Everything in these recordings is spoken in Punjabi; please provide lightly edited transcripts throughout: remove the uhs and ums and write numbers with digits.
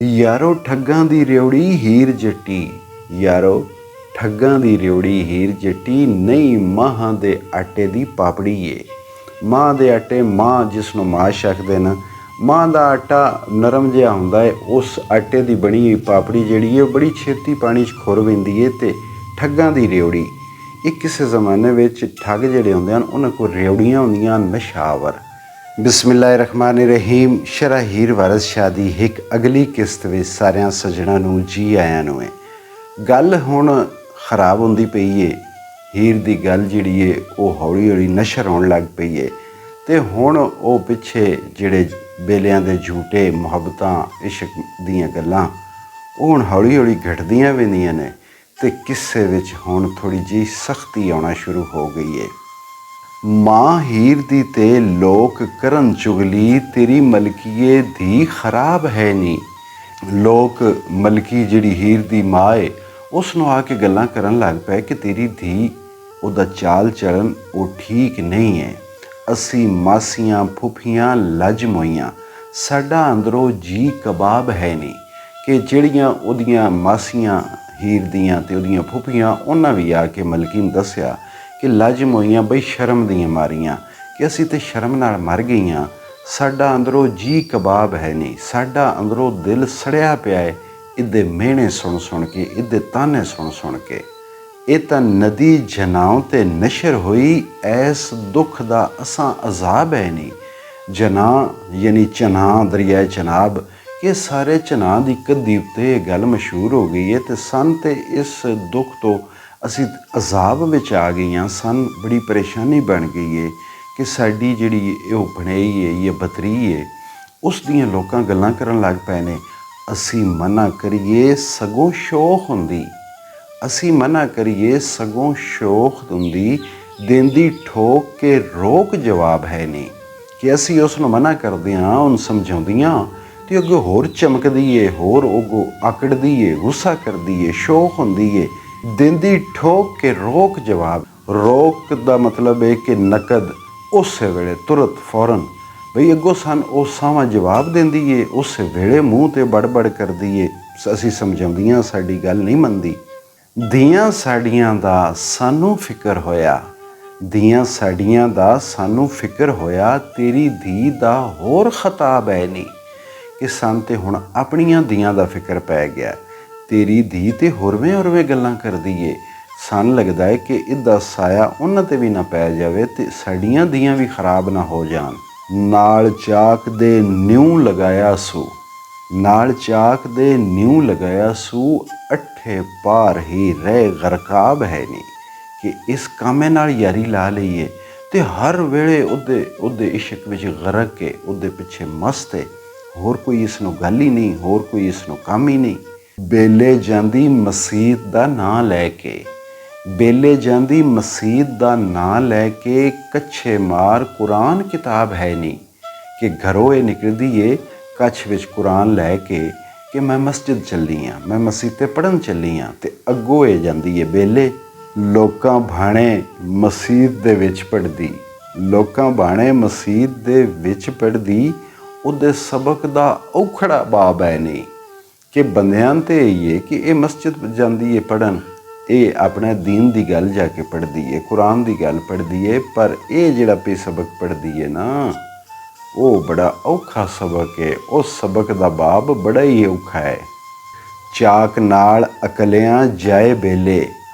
ਯਾਰੋ ਠੱਗਾਂ ਦੀ ਰਿਉੜੀ ਹੀਰ ਜੱਟੀ, ਯਾਰੋ ਠੱਗਾਂ ਦੀ ਰਿਉੜੀ ਹੀਰ ਜੱਟੀ, ਨਹੀਂ ਮਾਹਾਂ ਦੇ ਆਟੇ ਦੀ ਪਾਪੜੀ ਏ। ਮਾਂ ਦੇ ਆਟੇ, ਮਾਂ ਜਿਸ ਨੂੰ ਮਾਸ਼ ਆਖਦੇ ਨੇ, ਮਾਂ ਦਾ ਆਟਾ ਨਰਮ ਜਿਹਾ ਹੁੰਦਾ ਹੈ। ਉਸ ਆਟੇ ਦੀ ਬਣੀ ਹੋਈ ਪਾਪੜੀ ਜਿਹੜੀ ਹੈ ਉਹ ਬੜੀ ਛੇਤੀ ਪਾਣੀ 'ਚ ਖੁਰ ਪੈਂਦੀ ਹੈ। ਅਤੇ ਠੱਗਾਂ ਦੀ ਰਿਉੜੀ, ਇਹ ਕਿਸੇ ਜ਼ਮਾਨੇ ਵਿੱਚ ਠੱਗ ਜਿਹੜੇ ਹੁੰਦੇ ਹਨ ਉਹਨਾਂ ਕੋਲ ਰਿਉੜੀਆਂ ਹੁੰਦੀਆਂ ਨਸ਼ਾਵਰ। ਬਿਸਮਿਲ੍ਲਾਹਿਰਰਹਿਮਾਨਿਰਰਹੀਮ। ਸ਼ਰ੍ਹਾ ਹੀਰ ਵਾਰਿਸ ਸ਼ਾਹ ਦੀ ਇੱਕ ਅਗਲੀ ਕਿਸ਼ਤ ਵਿੱਚ ਸਾਰਿਆਂ ਸੱਜਣਾਂ ਨੂੰ ਜੀ ਆਇਆਂ ਨੂੰ ਹੈ। ਗੱਲ ਹੁਣ ਖਰਾਬ ਹੁੰਦੀ ਪਈ ਹੈ। ਹੀਰ ਦੀ ਗੱਲ ਜਿਹੜੀ ਹੈ ਉਹ ਹੌਲੀ ਹੌਲੀ ਨਸ਼ਰ ਹੋਣ ਲੱਗ ਪਈ ਹੈ। ਅਤੇ ਹੁਣ ਉਹ ਪਿੱਛੇ ਜਿਹੜੇ ਬੇਲਿਆਂ ਦੇ ਝੂਠੇ ਮੁਹੱਬਤਾਂ ਇਸ਼ਕ ਦੀਆਂ ਗੱਲਾਂ ਉਹ ਹੁਣ ਹੌਲੀ ਹੌਲੀ ਘਟਦੀਆਂ ਪੈਂਦੀਆਂ ਨੇ। ਅਤੇ ਕਿੱਸੇ ਵਿੱਚ ਹੁਣ ਥੋੜ੍ਹੀ ਜਿਹੀ ਸਖਤੀ ਆਉਣਾ ਸ਼ੁਰੂ ਹੋ ਗਈ ਹੈ। ਮਾਂ ਹੀਰ ਦੀ ਤੇ ਲੋਕ ਕਰਨ ਚੁਗਲੀ, ਤੇਰੀ ਮਲਕੀਏ ਧੀ ਖਰਾਬ ਹੈ ਨੀ। ਲੋਕ ਮਲਕੀ ਜਿਹੜੀ ਹੀਰ ਦੀ ਮਾਂ ਹੈ ਉਸ ਨੂੰ ਆ ਕੇ ਗੱਲਾਂ ਕਰਨ ਲੱਗ ਪਏ ਕਿ ਤੇਰੀ ਧੀ, ਉਹਦਾ ਚਾਲ ਚਲਨ ਉਹ ਠੀਕ ਨਹੀਂ ਹੈ। ਅਸੀਂ ਮਾਸੀਆਂ ਫੁੱਫੀਆਂ ਲੱਜ ਮੋਈਆਂ, ਸਾਡਾ ਅੰਦਰੋਂ ਜੀ ਕਬਾਬ ਹੈ ਨਹੀਂ। ਕਿ ਜਿਹੜੀਆਂ ਉਹਦੀਆਂ ਮਾਸੀਆਂ ਹੀਰ ਦੀਆਂ ਅਤੇ ਉਹਦੀਆਂ ਫੁੱਫੀਆਂ, ਉਹਨਾਂ ਵੀ ਆ ਕੇ ਮਲਕੀ ਨੂੰ ਦੱਸਿਆ ਕਿ ਲੱਜ ਮੋਈਆਂ ਬਈ ਸ਼ਰਮ ਦੀਆਂ ਮਾਰੀਆਂ, ਕਿ ਅਸੀਂ ਤਾਂ ਸ਼ਰਮ ਨਾਲ ਮਰ ਗਈਆਂ। ਸਾਡਾ ਅੰਦਰੋਂ ਜੀ ਕਬਾਬ ਹੈ ਨਹੀਂ, ਸਾਡਾ ਅੰਦਰੋਂ ਦਿਲ ਸੜਿਆ ਪਿਆ ਹੈ ਇਹਦੇ ਮਿਹਣੇ ਸੁਣ ਸੁਣ ਕੇ, ਇਹਦੇ ਤਾਨੇ ਸੁਣ ਸੁਣ ਕੇ। ਇਹ ਤਾਂ ਨਦੀ ਜਨਾਉ 'ਤੇ ਨਸ਼ਰ ਹੋਈ, ਐਸ ਦੁੱਖ ਦਾ ਅਸਾਂ ਅਜ਼ਾਬ ਹੈ ਨਹੀਂ। ਜਨਾ ਯਾਨੀ ਚਨਾਹ, ਦਰਿਆ ਚਨਾਬ, ਕਿ ਸਾਰੇ ਚਨਾਹ ਦੀ ਕੱਦੀ ਉੱਤੇ ਇਹ ਗੱਲ ਮਸ਼ਹੂਰ ਹੋ ਗਈ ਹੈ। ਅਤੇ ਸਨ ਤੇ ਇਸ ਦੁੱਖ ਤੋਂ ਅਸੀਂ ਅਜ਼ਾਬ ਵਿੱਚ ਆ ਗਈਆਂ ਸਨ। ਬੜੀ ਪਰੇਸ਼ਾਨੀ ਬਣ ਗਈ ਹੈ ਕਿ ਸਾਡੀ ਜਿਹੜੀ ਉਹ ਬਣਾਈ ਹੈ ਇਹ ਬਤਰੀ ਹੈ, ਉਸ ਦੀਆਂ ਲੋਕਾਂ ਗੱਲਾਂ ਕਰਨ ਲੱਗ ਪਏ ਨੇ। ਅਸੀਂ ਮਨਾ ਕਰੀਏ ਸਗੋਂ ਸ਼ੋਖ ਹੁੰਦੀ, ਅਸੀਂ ਮਨਾ ਕਰੀਏ ਸਗੋਂ ਸ਼ੋਖ ਹੁੰਦੀ, ਦਿੰਦੀ ਠੋਕ ਕੇ ਰੋਕ ਜਵਾਬ ਹੈ ਨਹੀਂ। ਕਿ ਅਸੀਂ ਉਸ ਨੂੰ ਮਨਾ ਕਰਦੇ ਹਾਂ, ਉਹਨੂੰ ਸਮਝਾਉਂਦੀਆਂ ਅਤੇ ਅੱਗੇ ਹੋਰ ਚਮਕਦੀ ਏ, ਹੋਰ ਅੱਗੋਂ ਆਕੜਦੀ ਏ, ਗੁੱਸਾ ਕਰਦੀ ਏ, ਸ਼ੋਖ ਹੁੰਦੀ ਏ। ਦਿੰਦੀ ਠੋਕ ਕੇ ਰੋਕ ਜਵਾਬ, ਰੋਕ ਦਾ ਮਤਲਬ ਹੈ ਕਿ ਨਕਦ, ਉਸੇ ਵੇਲੇ, ਤੁਰਤ, ਫੌਰਨ। ਬਈ ਅੱਗੋਂ ਸਾਨੂੰ ਉਹ ਸਾਵਾਂ ਜਵਾਬ ਦਿੰਦੀ ਏ, ਉਸੇ ਵੇਲੇ ਮੂੰਹ 'ਤੇ ਬੜਬੜ ਕਰਦੀ ਏ। ਅਸੀਂ ਸਮਝਾਉਂਦੀਆਂ, ਸਾਡੀ ਗੱਲ ਨਹੀਂ ਮੰਨਦੀ। ਧੀਆਂ ਸਾਡੀਆਂ ਦਾ ਸਾਨੂੰ ਫਿਕਰ ਹੋਇਆ, ਧੀਆਂ ਸਾਡੀਆਂ ਦਾ ਸਾਨੂੰ ਫਿਕਰ ਹੋਇਆ, ਤੇਰੀ ਧੀ ਦਾ ਹੋਰ ਖਤਾਬ ਹੈ ਨਹੀਂ। ਕਿ ਸਾਨੂੰ ਤੇ ਹੁਣ ਆਪਣੀਆਂ ਧੀਆਂ ਦਾ ਫਿਕਰ ਪੈ ਗਿਆ, ਤੇਰੀ ਧੀ ਤੇ ਹੋਰਵੇਂ ਹੋਰਵੇਂ ਗੱਲਾਂ ਕਰਦੀ ਏ। ਸਾਨੂੰ ਲੱਗਦਾ ਹੈ ਕਿ ਇਹਦਾ ਸਾਇਆ ਉਹਨਾਂ 'ਤੇ ਵੀ ਨਾ ਪੈ ਜਾਵੇ ਅਤੇ ਸਾਡੀਆਂ ਧੀਆਂ ਵੀ ਖਰਾਬ ਨਾ ਹੋ ਜਾਣ। ਨਾਲ ਚਾਕ ਦੇ ਨਿਊ ਲਗਾਇਆ ਸੂ, ਨਾਲ ਚਾਕ ਦੇ ਨਿਊ ਲਗਾਇਆ ਸੂ, ਅੱਠੇ ਪਾਰ ਹੀ ਰਹਿ ਗਰਕਾਬ ਹੈ ਨਹੀਂ। ਕਿ ਇਸ ਕਾਮੇ ਨਾਲ ਯਾਰੀ ਲਾ ਲਈਏ ਅਤੇ ਹਰ ਵੇਲੇ ਉਹਦੇ ਇਸ਼ਕ ਵਿੱਚ ਗਰਕ ਕੇ ਉਹਦੇ ਪਿੱਛੇ ਮਸਤ ਹੈ। ਹੋਰ ਕੋਈ ਇਸ ਨੂੰ ਗੱਲ ਹੀ ਨਹੀਂ, ਹੋਰ ਕੋਈ ਇਸ ਨੂੰ ਕੰਮ ਹੀ ਨਹੀਂ। ਬੇਲੇ ਜਾਂਦੀ ਮਸੀਤ ਦਾ ਨਾਂ ਲੈ ਕੇ, ਬੇਲੇ ਜਾਂਦੀ ਮਸੀਤ ਦਾ ਨਾਂ ਲੈ ਕੇ, ਕੱਛੇ ਮਾਰ ਕੁਰਾਨ ਕਿਤਾਬ ਹੈ ਨਹੀਂ। ਕਿ ਘਰੋਂ ਇਹ ਨਿਕਲਦੀ ਏ ਕੱਛ ਵਿੱਚ ਕੁਰਾਨ ਲੈ ਕੇ ਕਿ ਮੈਂ ਮਸਜਿਦ ਚੱਲੀ ਹਾਂ, ਮੈਂ ਮਸੀਤ 'ਤੇ ਪੜ੍ਹਨ ਚੱਲੀ ਹਾਂ। ਅਤੇ ਅੱਗੋਂ ਇਹ ਜਾਂਦੀ ਏ ਬੇਲੇ, ਲੋਕਾਂ ਭਾਣੇ ਮਸੀਤ ਦੇ ਵਿੱਚ ਪੜ੍ਹਦੀ, ਲੋਕਾਂ ਭਾਣੇ ਮਸੀਤ ਦੇ ਵਿੱਚ ਪੜ੍ਹਦੀ, ਉਹਦੇ ਸਬਕ ਦਾ ਔਖੜਾ ਬਾਬ ਹੈ ਨਹੀਂ। ਕਿ ਬੰਦਿਆਂ 'ਤੇ ਇਹ ਕਿ ਇਹ ਮਸਜਿਦ ਜਾਂਦੀ ਹੈ ਪੜ੍ਹਨ, ਇਹ ਆਪਣੇ ਦੀਨ ਦੀ ਗੱਲ ਜਾ ਕੇ ਪੜ੍ਹਦੀ ਹੈ, ਕੁਰਾਨ ਦੀ ਗੱਲ ਪੜ੍ਹਦੀ ਹੈ। ਪਰ ਇਹ ਜਿਹੜਾ ਪੇ ਸਬਕ ਪੜ੍ਹਦੀ ਹੈ ਨਾ, ਉਹ ਬੜਾ ਔਖਾ ਸਬਕ ਹੈ। ਉਸ ਸਬਕ ਦਾ ਬਾਬ ਬੜਾ ਹੀ ਔਖਾ ਹੈ। ਚਾਕ ਨਾਲ ਅਕਲਿਆਂ ਜਾਏ ਬੇਲੇ,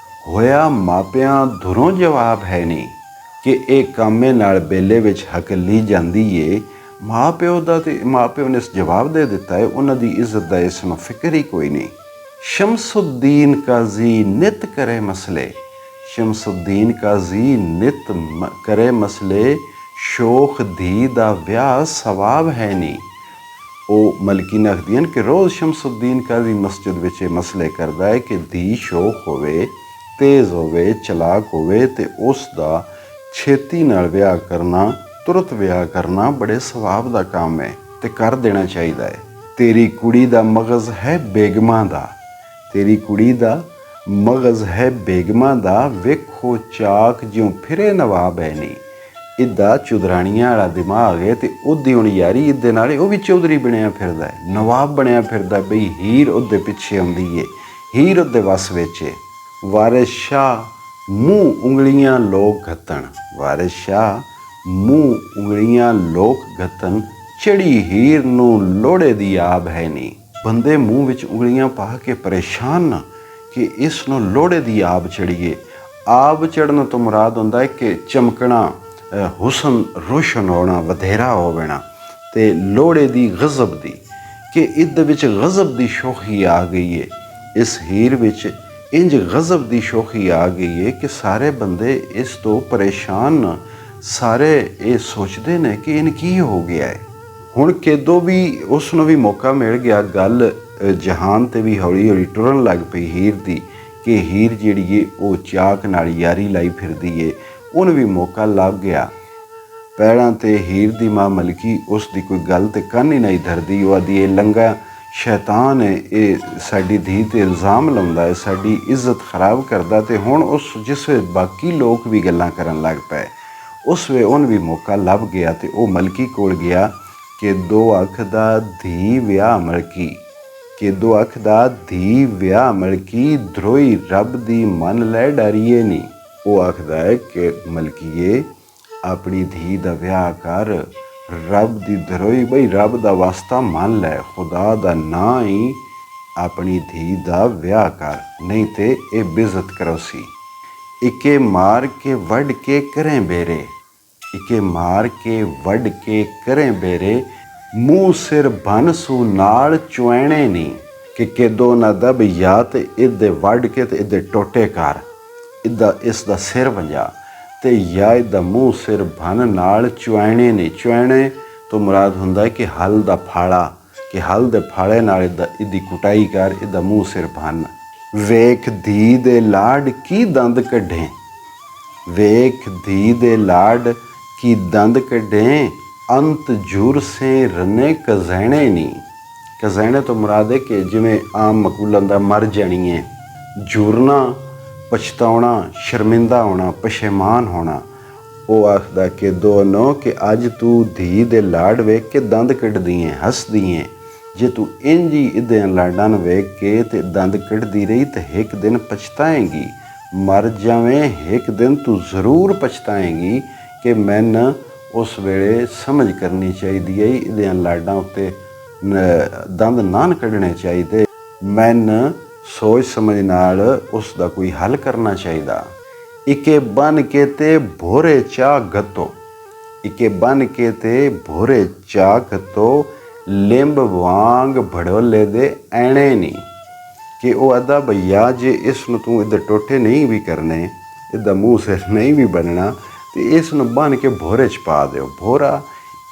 ਹੋਇਆ ਮਾਪਿਆਂ ਧੁਰੋਂ ਜਵਾਬ ਹੈ ਨਹੀਂ। ਕਿ ਇਹ ਕਾਮੇ ਨਾਲ ਬੇਲੇ ਵਿੱਚ ਹਕਲੀ ਜਾਂਦੀ ਏ, ਮਾਂ ਪਿਓ ਦਾ, ਅਤੇ ਮਾਂ ਪਿਓ ਨੇ ਇਸ ਜਵਾਬ ਦੇ ਦਿੱਤਾ ਹੈ, ਉਹਨਾਂ ਦੀ ਇੱਜ਼ਤ ਦਾ ਇਸ ਨੂੰ ਫਿਕਰ ਹੀ ਕੋਈ ਨਹੀਂ। ਸ਼ਮਸੁੱਦੀਨ ਕਾਜ਼ੀ ਨਿਤ ਕਰੇ ਮਸਲੇ, ਸ਼ਮਸੁੱਦੀਨ ਕਾਜ਼ੀ ਨਿਤ ਕਰੇ ਮਸਲੇ, ਸ਼ੋਖ ਧੀ ਦਾ ਵਿਆਹ ਸਵਾਬ ਹੈ ਨਹੀਂ। ਉਹ ਮਲਕੀ ਨਖਦੀਆਂ ਕਿ ਰੋਜ਼ ਸ਼ਮਸੁੱਦੀਨ ਕਾਜ਼ੀ ਮਸਜਿਦ ਵਿੱਚ ਇਹ ਮਸਲੇ ਕਰਦਾ ਹੈ ਕਿ ਧੀ ਸ਼ੋਖ ਹੋਵੇ, ਤੇਜ਼ ਹੋਵੇ, ਚਲਾਕ ਹੋਵੇ, ਅਤੇ ਉਸ ਦਾ ਛੇਤੀ ਨਾਲ ਵਿਆਹ ਕਰਨਾ, ਤੁਰਤ ਵਿਆਹ ਕਰਨਾ ਬੜੇ ਸਵਾਬ ਦਾ ਕੰਮ ਹੈ ਅਤੇ ਕਰ ਦੇਣਾ ਚਾਹੀਦਾ ਹੈ। ਤੇਰੀ ਕੁੜੀ ਦਾ ਮਗਜ਼ ਹੈ ਬੇਗਮਾਂ ਦਾ, ਤੇਰੀ ਕੁੜੀ ਦਾ ਮਗਜ਼ ਹੈ ਬੇਗਮਾਂ ਦਾ, ਵੇਖੋ ਚਾਕ ਜਿਉਂ ਫਿਰੇ ਨਵਾਬ ਹੈ ਨਹੀਂ। ਇਹਦਾ ਚੁਦਰਾਣੀਆਂ ਵਾਲਾ ਦਿਮਾਗ ਹੈ ਤੇ ਉਹਦੀ ਹੁਣ ਯਾਰੀ ਇਹਦੇ ਨਾਲ ਉਹ ਵੀ ਚੌਧਰੀ ਬਣਿਆ ਫਿਰਦਾ ਹੈ, ਨਵਾਬ ਬਣਿਆ ਫਿਰਦਾ ਬਈ ਹੀਰ ਉਹਦੇ ਪਿੱਛੇ ਆਉਂਦੀ ਏ, ਹੀਰ ਉਹਦੇ ਵੱਸ ਵਿੱਚ ਏ। ਵਾਰਿਸ ਸ਼ਾਹ ਮੂੰਹ ਉਂਗਲੀਆਂ ਲੋਕ ਘੱਤਣ, ਵਾਰਿਸ ਸ਼ਾਹ ਮੂੰਹ ਉਂਗਲੀਆਂ ਲੋਕ ਘੱਤਣ, ਚੜੀ ਹੀਰ ਨੂੰ ਲੋੜੇ ਦੀ ਆਬ ਹੈ ਨਹੀਂ। ਬੰਦੇ ਮੂੰਹ ਵਿੱਚ ਉਂਗਲੀਆਂ ਪਾ ਕੇ ਪਰੇਸ਼ਾਨ ਨਾ ਕਿ ਇਸ ਨੂੰ ਲੋੜੇ ਦੀ ਆਬ ਚੜੀਏ। ਆਬ ਚੜ੍ਹਨ ਤੋਂ ਮੁਰਾਦ ਹੁੰਦਾ ਹੈ ਕਿ ਚਮਕਣਾ, ਹੁਸਨ ਰੋਸ਼ਨ ਹੋਣਾ, ਵਧੇਰਾ ਹੋਣਾ, ਤੇ ਲੋੜੇ ਦੀ ਗਜ਼ਬ ਦੀ, ਕਿ ਇਹਦੇ ਵਿੱਚ ਗਜ਼ਬ ਦੀ ਸ਼ੋਖੀ ਆ ਗਈ ਹੈ। ਇਸ ਹੀਰ ਵਿੱਚ ਇੰਜ ਗਜ਼ਬ ਦੀ ਸ਼ੋਖੀ ਆ ਗਈ ਹੈ ਕਿ ਸਾਰੇ ਬੰਦੇ ਇਸ ਤੋਂ ਪਰੇਸ਼ਾਨ, ਸਾਰੇ ਇਹ ਸੋਚਦੇ ਨੇ ਕਿ ਇਹਨ ਕੀ ਹੋ ਗਿਆ ਹੈ। ਹੁਣ ਕੇਦੋਂ ਵੀ ਉਸ ਨੂੰ ਵੀ ਮੌਕਾ ਮਿਲ ਗਿਆ, ਗੱਲ ਜਹਾਨ 'ਤੇ ਵੀ ਹੌਲੀ ਹੌਲੀ ਟੁਰਨ ਲੱਗ ਪਈ ਹੀਰ ਦੀ, ਕਿ ਹੀਰ ਜਿਹੜੀ ਏ ਉਹ ਚਾਕ ਨਾਲ ਯਾਰੀ ਲਾਈ ਫਿਰਦੀ ਏ। ਉਹਨੂੰ ਵੀ ਮੌਕਾ ਲੱਗ ਗਿਆ। ਪਹਿਲਾਂ ਤੇ ਹੀਰ ਦੀ ਮਾਂ ਮਲਕੀ ਉਸ ਦੀ ਕੋਈ ਗੱਲ ਤੇ ਕੰਨ ਹੀ ਨਹੀਂ ਧਰਦੀ। ਉਹ ਆਦੀ ਇਹ ਲੰਗਾ ਸ਼ੈਤਾਨ ਹੈ, ਇਹ ਸਾਡੀ ਧੀ 'ਤੇ ਇਲਜ਼ਾਮ ਲਾਉਂਦਾ ਹੈ, ਸਾਡੀ ਇੱਜ਼ਤ ਖਰਾਬ ਕਰਦਾ। ਤੇ ਹੁਣ ਉਸ ਜਿਸ ਵੇ ਬਾਕੀ ਲੋਕ ਵੀ ਗੱਲਾਂ ਕਰਨ ਲੱਗ ਪਏ, ਉਸ ਵੇ ਉਹਨੂੰ ਵੀ ਮੌਕਾ ਲੱਭ ਗਿਆ ਤੇ ਉਹ ਮਲਕੀ ਕੋਲ ਗਿਆ ਕਿ ਦੋ ਅੱਖ ਦਾ ਧੀ ਵਿਆਹ ਮਲਕੀ, ਕਿ ਦੋ ਅੱਖ ਦਾ ਧੀ ਵਿਆਹ ਮਲਕੀ, ਧਰੋਈ ਰੱਬ ਦੀ ਮੰਨ ਲੈ ਡਰੀਏ ਨਹੀਂ। ਉਹ ਆਖਦਾ ਹੈ ਕਿ ਮਲਕੀਏ ਆਪਣੀ ਧੀ ਦਾ ਵਿਆਹ ਕਰ, ਰੱਬ ਦੀ ਧਰੋਈ, ਬਈ ਰੱਬ ਦਾ ਵਾਸਤਾ ਮੰਨ ਲੈ, ਖੁਦਾ ਦਾ ਨਾਂ ਹੀ ਆਪਣੀ ਧੀ ਦਾ ਵਿਆਹ ਕਰ, ਨਹੀਂ ਤੇ ਇਹ ਬੇਇੱਜ਼ਤ ਕਰੋਸੀ। ਇਕੇ ਮਾਰ ਕੇ ਵੱਢ ਕੇ ਕਰੇ ਬੇਰੇ, ਇਕੇ ਮਾਰ ਕੇ ਵੱਢ ਕੇ ਕਰੇ ਬੇਰੇ, ਮੂੰਹ ਸਿਰ ਬਨ ਸੂ ਨਾਲ ਚੁਆਣੇ ਨਹੀਂ। ਕਿ ਕਿਦੋਂ ਨਾ ਦਬ ਜਾਂ ਤੇ ਇਹਦੇ ਵੱਢ ਕੇ ਤੇ ਇਹਦੇ ਟੋਟੇ ਕਰ, ਇਹਦਾ ਇਸ ਦਾ ਸਿਰ ਵੰਜਾ, ਤੇ ਜਾਂ ਇਹਦਾ ਮੂੰਹ ਸਿਰ ਬਨ ਨਾਲ ਚੁਆਣੇ ਨਹੀਂ। ਚੁਆਣੇ ਤੋਂ ਮੁਰਾਦ ਹੁੰਦਾ ਹੈ ਕਿ ਹਲ ਦਾ ਫਾੜਾ, ਕਿ ਹਲ ਦੇ ਫਾੜੇ ਨਾਲ ਇਹਦੀ ਕੁਟਾਈ ਕਰ, ਇਹਦਾ ਮੂੰਹ ਸਿਰ ਬਨ। ਵੇਖ ਧੀ ਦੇ ਲਾਡ ਕੀ ਦੰਦ ਕੱਢੇ, ਵੇਖ ਧੀ ਦੇ ਲਾਡ ਕੀ ਦੰਦ ਕੱਢੇ, ਅੰਤ ਜੁਰ ਸੇ ਰਨੇ ਕਜ਼ੈਣੇ ਨਹੀਂ। ਕਜ਼ੈਣੇ ਤੋਂ ਮੁਰਾਦ ਹੈ ਕਿ ਜਿਵੇਂ ਆਮ ਮਕੂਲਾਂ ਦਾ ਮਰ ਜਾਣੀ ਹੈ, ਜੁਰਨਾ ਪਛਤਾਉਣਾ, ਸ਼ਰਮਿੰਦਾ ਹੋਣਾ, ਪਸ਼ੇਮਾਨ ਹੋਣਾ। ਉਹ ਆਖਦਾ ਕਿ ਦੋਨੋਂ ਕਿ ਅੱਜ ਤੂੰ ਧੀ ਦੇ ਲਾਡ ਵੇਖ ਕੇ ਦੰਦ ਕੱਢਦੀ ਹੈ, ਹੱਸਦੀ ਹੈ। ਜੇ ਤੂੰ ਇੰਝ ਹੀ ਇਹਦੇ ਲਾਡਾਂ ਨੂੰ ਵੇਖ ਕੇ ਤੇ ਦੰਦ ਕੱਢਦੀ ਰਹੀ ਤੇ ਇੱਕ ਦਿਨ ਪਛਤਾਏਂਗੀ, ਮਰ ਜਾਵੇਂ ਇੱਕ ਦਿਨ ਤੂੰ ਜ਼ਰੂਰ ਪਛਤਾਏਂਗੀ ਕਿ ਮੈਨੂੰ ਉਸ ਵੇਲੇ ਸਮਝ ਕਰਨੀ ਚਾਹੀਦੀ ਹੈ, ਇਹਦੇ ਲਾਡਾਂ ਉੱਤੇ ਦੰਦ ਨਾ ਕੱਢਣੇ ਚਾਹੀਦੇ, ਮੈਨੂੰ ਸੋਚ ਸਮਝ ਨਾਲ ਉਸ ਦਾ ਕੋਈ ਹੱਲ ਕਰਨਾ ਚਾਹੀਦਾ। ਇਕੇ ਬਨ ਕੇ ਤੇ ਭੋਰੇ ਚਾਹ ਗਤੋ, ਇਕੇ ਬਨ ਕੇ ਤੇ ਭੋਰੇ ਚਾਹ ਗਤੋ, ਲਿੰਬ ਵਾਂਗ ਭੜੋਲੇ ਦੇ ਐਣੇ ਨਹੀਂ। ਕਿ ਉਹ ਆਦਾ ਭਈਆ ਜੇ ਇਸ ਨੂੰ ਤੂੰ ਇਹਦੇ ਟੋਟੇ ਨਹੀਂ ਵੀ ਕਰਨੇ, ਇਹਦਾ ਮੂੰਹ ਸਿਰ ਨਹੀਂ ਵੀ ਬਣਨਾ, ਤੇ ਇਸ ਨੂੰ ਬੰਨ ਕੇ ਭੋਰੇ 'ਚ ਪਾ ਦਿਓ। ਭੋਰਾ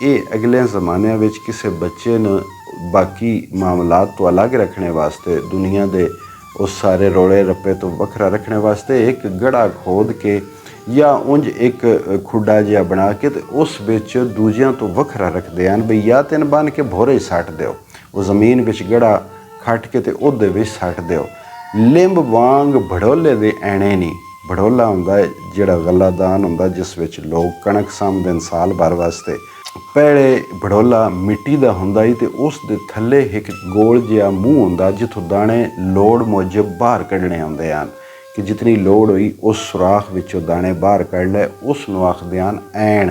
ਇਹ ਅਗਲੇ ਜ਼ਮਾਨਿਆਂ ਵਿੱਚ ਕਿਸੇ ਬੱਚੇ ਨੂੰ ਬਾਕੀ ਮਾਮਲਾਤ ਤੋਂ ਅਲੱਗ ਰੱਖਣੇ ਵਾਸਤੇ, ਦੁਨੀਆ ਦੇ ਉਸ ਸਾਰੇ ਰੌਲੇ ਰੱਪੇ ਤੋਂ ਵੱਖਰਾ ਰੱਖਣੇ ਵਾਸਤੇ ਇੱਕ ਗੜਾ ਖੋਦ ਕੇ ਜਾਂ ਉਂਝ ਇੱਕ ਖੁੱਡਾ ਜਿਹਾ ਬਣਾ ਕੇ ਤੇ ਉਸ ਵਿੱਚ ਦੂਜਿਆਂ ਤੋਂ ਵੱਖਰਾ ਰੱਖਦੇ ਹਨ। ਬਈ ਜਾਂ ਤਿੰਨ ਬੰਨ ਕੇ ਭੋਰੇ ਸੱਟ ਦਿਓ, ਉਹ ਜ਼ਮੀਨ ਵਿੱਚ ਗੜਾ ਖੱਟ ਕੇ ਤੇ ਉਹਦੇ ਵਿੱਚ ਸੱਟ ਦਿਓ। ਲਿੰਬ ਵਾਂਗ ਭੜੋਲੇ ਦੇ ਐਣੇ ਨਹੀਂ। ਭੜੋਲਾ ਹੁੰਦਾ ਹੈ ਜਿਹੜਾ ਗੱਲਾਦਾਨ ਹੁੰਦਾ, ਜਿਸ ਵਿੱਚ ਲੋਕ ਕਣਕ ਸਾਂਭਦੇ ਨੇ ਸਾਲ ਭਰ ਵਾਸਤੇ। ਪਹਿਲੇ ਭੜੋਲਾ ਮਿੱਟੀ ਦਾ ਹੁੰਦਾ ਸੀ ਤੇ ਉਸ ਦੇ ਥੱਲੇ ਇੱਕ ਗੋਲ ਜਿਹਾ ਮੂੰਹ ਹੁੰਦਾ, ਜਿੱਥੋਂ ਦਾਣੇ ਲੋੜ ਮੁਜਬ ਬਾਹਰ ਕੱਢਣੇ ਆਉਂਦੇ ਹਨ, ਕਿ ਜਿਤਨੀ ਲੋੜ ਹੋਈ ਉਸ ਸੁਰਾਖ ਵਿੱਚੋਂ ਦਾਣੇ ਬਾਹਰ ਕੱਢ ਲਏ, ਉਸ ਨੂੰ ਆਖਦੇ ਹਨ ਐਣ।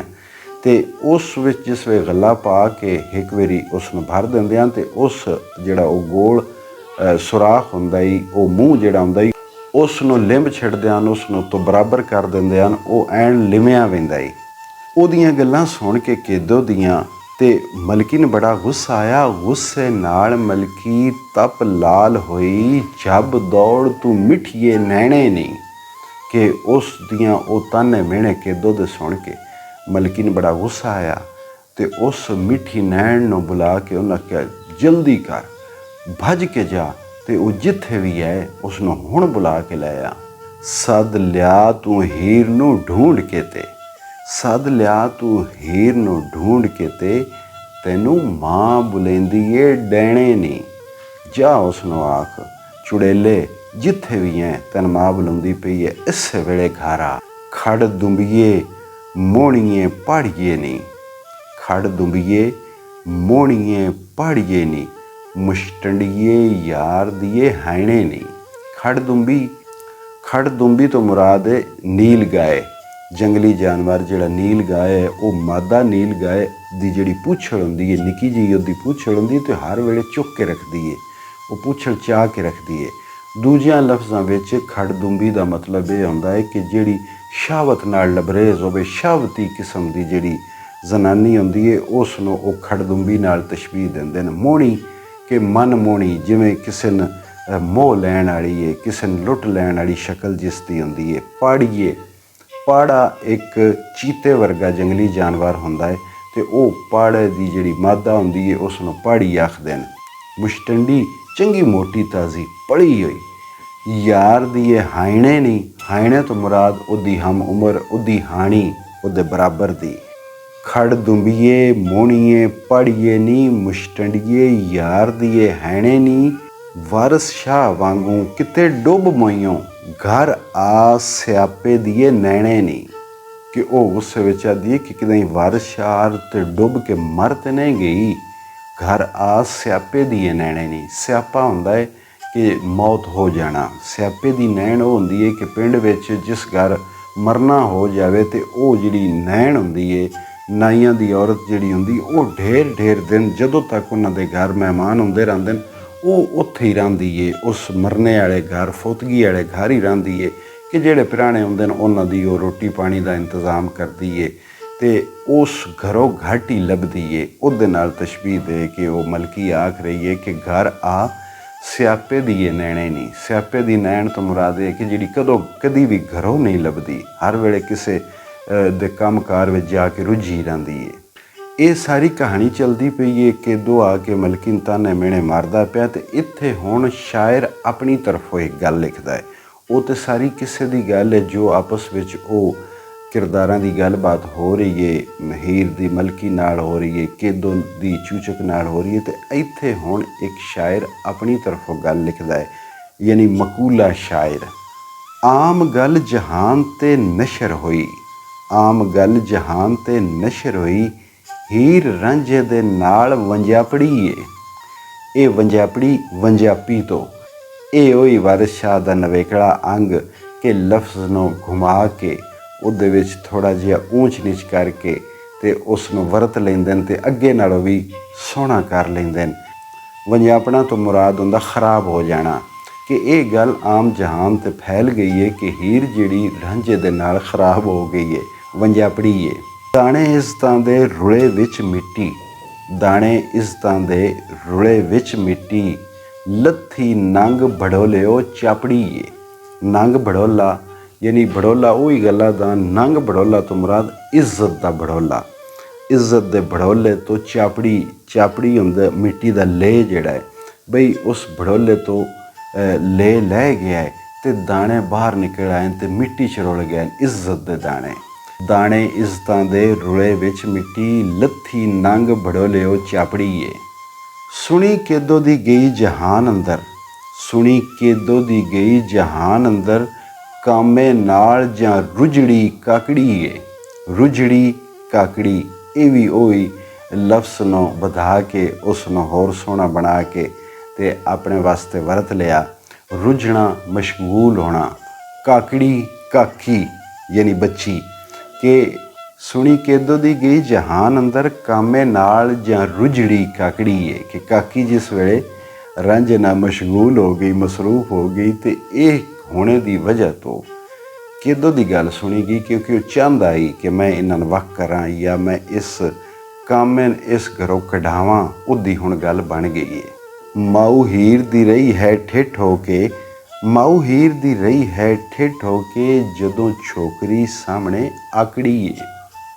ਤੇ ਉਸ ਵਿੱਚ ਜਿਸ ਵੇ ਗੱਲਾ ਪਾ ਕੇ ਇੱਕ ਵਾਰੀ ਉਸ ਨੂੰ ਭਰ ਦਿੰਦੇ ਹਨ ਤੇ ਉਸ ਜਿਹੜਾ ਉਹ ਗੋਲ ਸੁਰਾਖ ਹੁੰਦਾ ਸੀ, ਉਹ ਮੂੰਹ ਜਿਹੜਾ ਹੁੰਦਾ ਸੀ, ਉਸ ਨੂੰ ਲਿੰਬ ਛੱਡਦੇ ਹਨ, ਉਸ ਨੂੰ ਤੋਂ ਬਰਾਬਰ ਕਰ ਦਿੰਦੇ ਹਨ, ਉਹ ਐਨ ਲਿਮਿਆ ਪੈਂਦਾ ਏ। ਉਹਦੀਆਂ ਗੱਲਾਂ ਸੁਣ ਕੇ ਕੇਦੋ ਦੀਆਂ ਤੇ ਮਲਕੀ ਨੂੰ ਬੜਾ ਗੁੱਸਾ ਆਇਆ। ਗੁੱਸੇ ਨਾਲ ਮਲਕੀ ਤਪ ਲਾਲ ਹੋਈ, ਜਬ ਦੌੜ ਤੂੰ ਮਿੱਠੀਏ ਨੈਣੇ ਨਹੀਂ। ਕਿ ਉਸ ਦੀਆਂ ਉਹ ਤਾਨੇ ਮਿਹਣੇ ਕੇਦੋ ਦੇ ਸੁਣ ਕੇ ਮਲਕੀ ਨੂੰ ਬੜਾ ਗੁੱਸਾ ਆਇਆ ਤੇ ਉਸ ਮਿੱਠੀ ਨੈਣ ਨੂੰ ਬੁਲਾ ਕੇ ਉਹਨਾਂ ਕਿਹਾ ਜਲਦੀ ਕਰ, ਭੱਜ ਕੇ ਜਾ ਤੇ ਉਹ ਜਿੱਥੇ ਵੀ ਹੈ ਉਸ ਨੂੰ ਹੁਣ ਬੁਲਾ ਕੇ ਲੈ ਆ। ਸੱਦ ਲਿਆ ਤੂੰ ਹੀਰ ਨੂੰ ਢੂੰਡ ਕੇ ਤੇ, ਸੱਦ ਲਿਆ ਤੂੰ ਹੀਰ ਨੂੰ ਢੂੰਡ ਕੇ ਤੇ, ਤੈਨੂੰ ਮਾਂ ਬੁਲੇਂਦੀ ਏ ਡੈਣੇ ਨਹੀਂ। ਜਾ ਉਸ ਨੂੰ ਆਖ ਚੁੜੇਲੇ ਜਿੱਥੇ ਵੀ ਹੈ ਤੈਨੂੰ ਮਾਂ ਬੁਲਾਉਂਦੀ ਪਈ ਹੈ, ਇਸੇ ਵੇਲੇ ਘਰ ਆ। ਖੜ ਦੁੰਬੀਏ ਮੋਹਣੀਏ ਪਹਾੜੀਏ ਨੀ। ਖੜ ਦੁੰਬੀਏ ਮੋਹਣੀਏ ਪਹਾੜੀਏ ਨੀ, ਮੁਸ਼ਟੰਡੀਏ ਯਾਰ ਦੀਏ ਹੈਣੇ ਨੀ। ਖੜ ਦੁੰਬੀ ਤੋਂ ਮੁਰਾਦ ਹੈ ਨੀਲ ਗਾਏ। ਜੰਗਲੀ ਜਾਨਵਰ ਜਿਹੜਾ ਨੀਲ ਗਾਏ ਹੈ, ਉਹ ਮਾਦਾ ਨੀਲ ਗਾਏ ਦੀ ਜਿਹੜੀ ਪੂਛਲ ਹੁੰਦੀ ਹੈ, ਨਿੱਕੀ ਜਿਹੀ ਉਹਦੀ ਪੂਛਲ ਹੁੰਦੀ ਹੈ, ਅਤੇ ਹਰ ਵੇਲੇ ਚੁੱਕ ਕੇ ਰੱਖਦੀ ਹੈ, ਉਹ ਪੂਛਲ ਚਾਹ ਕੇ ਰੱਖਦੀ ਹੈ। ਦੂਜਿਆਂ ਲਫ਼ਜ਼ਾਂ ਵਿੱਚ ਖੜ ਦੁੰਬੀ ਦਾ ਮਤਲਬ ਇਹ ਹੁੰਦਾ ਹੈ ਕਿ ਜਿਹੜੀ ਸ਼ਹਾਵਤ ਨਾਲ ਲਬਰੇਜ਼ ਹੋਵੇ, ਸ਼ਹਾਵਤੀ ਕਿਸਮ ਦੀ ਜਿਹੜੀ ਜ਼ਨਾਨੀ ਹੁੰਦੀ ਹੈ, ਉਸ ਨੂੰ ਉਹ ਖੜ ਦੁੰਬੀ ਨਾਲ ਤਸ਼ਬੀਹ ਦਿੰਦੇ ਨੇ। ਮੋਹਣੀ ਕਿ ਮਨ ਮੋਹਣੀ, ਜਿਵੇਂ ਕਿਸੇ ਨੂੰ ਮੋਹ ਲੈਣ ਵਾਲੀ ਹੈ, ਕਿਸੇ ਨੂੰ ਲੁੱਟ ਲੈਣ ਵਾਲੀ ਸ਼ਕਲ ਜਿਸ ਦੀ ਹੁੰਦੀ ਹੈ। ਪਾੜੀਏ, ਪਾੜਾ ਇੱਕ ਚੀਤੇ ਵਰਗਾ ਜੰਗਲੀ ਜਾਨਵਰ ਹੁੰਦਾ ਹੈ, ਅਤੇ ਉਹ ਪਾੜੇ ਦੀ ਜਿਹੜੀ ਮਾਦਾ ਹੁੰਦੀ ਹੈ ਉਸ ਨੂੰ ਪਾੜੀ ਆਖਦੇ ਨੇ। ਮੁਸ਼ਟੰਡੀ ਚੰਗੀ ਮੋਟੀ ਤਾਜ਼ੀ ਪਲੀ ਹੋਈ। ਯਾਰ ਦੀ ਇਹ ਹਾਇਣੇ ਨਹੀਂ, ਹਾਇਣੇ ਤੋਂ ਮੁਰਾਦ ਉਹਦੀ ਹਮ ਉਮਰ, ਉਹਦੀ ਹਾਣੀ, ਉਹਦੇ ਬਰਾਬਰ ਦੀ। ਖੜ ਦੁੰਬੀਏ ਮੋਹਣੀਏ ਪਹਾੜੀਏ ਨੀ, ਮੁਸ਼ਟੰਡੀਏ ਯਾਰ ਦੀਏ ਹੈਣੇ ਨੀ। ਵਾਰਸ ਸ਼ਾਹ ਵਾਂਗੂ ਕਿਤੇ ਡੁੱਬ ਮੋਈਓ, ਘਰ ਆ ਸਿਆਪੇ ਦੀਏ ਨੈਣੇ ਨੀ। ਕਿ ਉਹ ਗੁੱਸੇ ਵਿੱਚ ਆਦੀ ਹੈ ਕਿ ਕਿਤੇ ਵਾਰਸ ਸ਼ਾਹ ਤੇ ਡੁੱਬ ਕੇ ਮਰ ਤੇ ਨਹੀਂ ਗਈ। ਘਰ ਆ ਸਿਆਪੇ ਦੀਏ ਨੈਣੇ ਨੀ। ਸਿਆਪਾ ਹੁੰਦਾ ਹੈ ਕਿ ਮੌਤ ਹੋ ਜਾਣਾ। ਸਿਆਪੇ ਦੀ ਨੈਣ ਉਹ ਹੁੰਦੀ ਹੈ ਕਿ ਪਿੰਡ ਵਿੱਚ ਜਿਸ ਘਰ ਮਰਨਾ ਹੋ ਜਾਵੇ ਤੇ ਉਹ ਜਿਹੜੀ ਨੈਣ ਹੁੰਦੀ ਹੈ, ਨਾਈਆਂ ਦੀ ਔਰਤ ਜਿਹੜੀ ਹੁੰਦੀ, ਉਹ ਢੇਰ ਦਿਨ ਜਦੋਂ ਤੱਕ ਉਹਨਾਂ ਦੇ ਘਰ ਮਹਿਮਾਨ ਹੁੰਦੇ ਰਹਿੰਦੇ ਨੇ, ਉਹ ਉੱਥੇ ਹੀ ਰਹਿੰਦੀ ਏ, ਉਸ ਮਰਨੇ ਵਾਲੇ ਘਰ, ਫੋਤਗੀ ਵਾਲੇ ਘਰ ਹੀ ਰਹਿੰਦੀ ਏ। ਕਿ ਜਿਹੜੇ ਪੁਰਾਣੇ ਹੁੰਦੇ ਨੇ ਉਹਨਾਂ ਦੀ ਉਹ ਰੋਟੀ ਪਾਣੀ ਦਾ ਇੰਤਜ਼ਾਮ ਕਰਦੀ ਏ, ਅਤੇ ਉਸ ਘਰੋਂ ਘੱਟ ਹੀ ਲੱਭਦੀ ਏ। ਉਹਦੇ ਨਾਲ ਤਸ਼ਬੀਹ ਦੇ ਕੇ ਉਹ ਮਲਕੀ ਆਖ ਰਹੀ ਹੈ ਕਿ ਘਰ ਆ ਸਿਆਪੇ ਦੀ ਇਹ ਨੈਣੇ ਨਹੀਂ। ਸਿਆਪੇ ਦੀ ਨੈਣ ਤੋਂ ਮੁਰਾਦ ਹੈ ਕਿ ਜਿਹੜੀ ਕਦੀ ਵੀ ਘਰੋਂ ਨਹੀਂ ਲੱਭਦੀ, ਹਰ ਵੇਲੇ ਕਿਸੇ ਦੇ ਕੰਮ ਕਾਰ ਵਿੱਚ ਜਾ ਕੇ ਰੁੱਝੀ ਰਹਿੰਦੀ ਏ। ਇਹ ਸਾਰੀ ਕਹਾਣੀ ਚੱਲਦੀ ਪਈ ਹੈ ਕਿ ਦੋ ਆ ਕੇ ਮਲਕੀ ਨੂੰ ਤਾਨੇ ਮਿਹਣੇ ਮਾਰਦਾ ਪਿਆ, ਅਤੇ ਇੱਥੇ ਹੁਣ ਸ਼ਾਇਰ ਆਪਣੀ ਤਰਫੋਂ ਇੱਕ ਗੱਲ ਲਿਖਦਾ ਹੈ। ਉਹ ਤਾਂ ਸਾਰੀ ਕਿਸੇ ਦੀ ਗੱਲ ਹੈ ਜੋ ਆਪਸ ਵਿੱਚ ਉਹ ਕਿਰਦਾਰਾਂ ਦੀ ਗੱਲਬਾਤ ਹੋ ਰਹੀ ਹੈ, ਹੀਰ ਦੀ ਮਲਕੀ ਨਾਲ ਹੋ ਰਹੀ ਹੈ, ਕੇਦੋ ਦੀ ਚੂਚਕ ਨਾਲ ਹੋ ਰਹੀ ਹੈ, ਅਤੇ ਇੱਥੇ ਹੁਣ ਇੱਕ ਸ਼ਾਇਰ ਆਪਣੀ ਤਰਫੋਂ ਗੱਲ ਲਿਖਦਾ ਹੈ, ਯਾਨੀ ਮਕੂਲਾ ਸ਼ਾਇਰ। ਆਮ ਗੱਲ ਜਹਾਨ 'ਤੇ ਨਸ਼ਰ ਹੋਈ, ਆਮ ਗੱਲ ਜਹਾਨ 'ਤੇ ਨਸ਼ਰ ਹੋਈ, ਹੀਰ ਰਾਂਝੇ ਦੇ ਨਾਲ ਵੰਜਾਪੜੀ ਏ। ਇਹ ਵੰਜਾਪੜੀ ਵੰਜਾਪੀ ਤੋਂ, ਇਹ ਉਹੀ ਵਾਰਿਸ ਸ਼ਾਹ ਦਾ ਨਵੇਕਲਾ ਅੰਗ ਕਿ ਲਫ਼ਜ਼ ਨੂੰ ਘੁਮਾ ਕੇ ਉਹਦੇ ਵਿੱਚ ਥੋੜ੍ਹਾ ਜਿਹਾ ਊਂਚ ਨੀਚ ਕਰਕੇ ਅਤੇ ਉਸ ਨੂੰ ਵਰਤ ਲੈਂਦੇ ਨੇ, ਅਤੇ ਅੱਗੇ ਨਾਲੋਂ ਵੀ ਸੋਹਣਾ ਕਰ ਲੈਂਦੇ ਨੇ। ਵੰਜਾਪਣਾ ਤੋਂ ਮੁਰਾਦ ਹੁੰਦਾ ਖਰਾਬ ਹੋ ਜਾਣਾ, ਕਿ ਇਹ ਗੱਲ ਆਮ ਜਹਾਨ 'ਤੇ ਫੈਲ ਗਈ ਹੈ ਕਿ ਹੀਰ ਜਿਹੜੀ ਰਾਂਝੇ ਦੇ ਨਾਲ ਖਰਾਬ ਹੋ ਗਈ ਹੈ, ਵੰਜਾਪੜੀ ਹੈ। ਦਾਣੇ ਇੱਜ਼ਤਾਂ ਦੇ ਰੁਲੇ ਵਿੱਚ ਮਿੱਟੀ, ਦਾਣੇ ਇੱਜ਼ਤਾਂ ਦੇ ਰੁਲੇ ਵਿੱਚ ਮਿੱਟੀ, ਲੱਥੀ ਨੰਗ ਬੜੋਲਿਓ ਚਾਪੜੀ ਏ। ਨੰਗ ਬੜੋਲਾ ਯਾਨੀ ਬੜੋਲਾ ਉਹੀ ਗੱਲਾਂ ਦਾ, ਨੰਗ ਬੜੋਲਾ ਤੋਂ ਮੁਰਾਦ ਇੱਜ਼ਤ ਦਾ ਬੜੋਲਾ, ਇੱਜ਼ਤ ਦੇ ਬੜੋਲੇ ਤੋਂ ਚਾਪੜੀ, ਚਾਪੜੀ ਹੁੰਦਾ ਮਿੱਟੀ ਦਾ ਲੇ ਜਿਹੜਾ ਹੈ, ਬਈ ਉਸ ਬੜੋਲੇ ਤੋਂ ਲੇ ਲੈ ਗਿਆ ਹੈ ਅਤੇ ਦਾਣੇ ਬਾਹਰ ਨਿਕਲ ਆਏ ਅਤੇ ਮਿੱਟੀ 'ਚ ਰੁਲ ਗਏ, ਇੱਜ਼ਤ ਦੇ ਦਾਣੇ। ਦਾਣੇ ਇੱਜ਼ਤਾਂ ਦੇ ਰੁਲੇ ਵਿੱਚ ਮਿੱਟੀ, ਲੱਥੀ ਨੰਗ ਬੜੋਲਿਓ ਚਾਪੜੀ ਏ। ਸੁਣੀ ਕੇਦੋ ਦੀ ਗਈ ਜਹਾਨ ਅੰਦਰ, ਸੁਣੀ ਕੇਦੋ ਦੀ ਗਈ ਜਹਾਨ ਅੰਦਰ, ਕਾਮੇ ਨਾਲ ਜਾਂ ਰੁਜੜੀ ਕਾਕੜੀ ਏ। ਰੁਜੜੀ ਕਾਕੜੀ, ਇਹ ਵੀ ਉਹੀ ਲਫ਼ਜ਼ ਨੂੰ ਵਧਾ ਕੇ ਉਸ ਨੂੰ ਹੋਰ ਸੋਹਣਾ ਬਣਾ ਕੇ ਅਤੇ ਆਪਣੇ ਵਾਸਤੇ ਵਰਤ ਲਿਆ। ਰੁੱਝਣਾ ਮਸ਼ਗੂਲ ਹੋਣਾ, ਕਾਕੜੀ ਕਾਕੀ ਯਾਨੀ ਬੱਚੀ। ਕਿ ਸੁਣੀ ਕੇਦੋ ਦੀ ਗਈ ਜਹਾਨ ਅੰਦਰ, ਕਾਮੇ ਨਾਲ ਜਾਂ ਰੁਜੜੀ ਕਾਕੜੀ ਏ। ਕਿ ਕਾਕੀ ਜਿਸ ਵੇਲੇ ਰਾਂਝੇ ਨਾਲ ਮਸ਼ਗੂਲ ਹੋ ਗਈ, ਮਸਰੂਫ ਹੋ ਗਈ, ਅਤੇ ਇਹ ਹੋਣੇ ਦੀ ਵਜ੍ਹਾ ਤੋਂ ਕੇਦੋ ਦੀ ਗੱਲ ਸੁਣੀ ਗਈ, ਕਿਉਂਕਿ ਉਹ ਚਾਹੁੰਦਾ ਸੀ ਕਿ ਮੈਂ ਇਹਨਾਂ ਨੂੰ ਵੱਖ ਕਰਾਂ ਜਾਂ ਮੈਂ ਇਸ ਕਾਮੇ ਇਸ ਘਰੋਂ ਕਢਾਵਾਂ। ਉਹਦੀ ਹੁਣ ਗੱਲ ਬਣ ਗਈ ਹੈ। ਮਾਊ ਹੀਰ ਦੀ ਰਹੀ ਹੈ ਠਿੱਠ ਹੋ ਕੇ, ਮਾਊ ਹੀਰ ਦੀ ਰਹੀ ਹੈ ਠਿੱਠ ਹੋ ਕੇ, ਜਦੋਂ ਛੋਕਰੀ ਸਾਹਮਣੇ ਆਕੜੀ ਏ।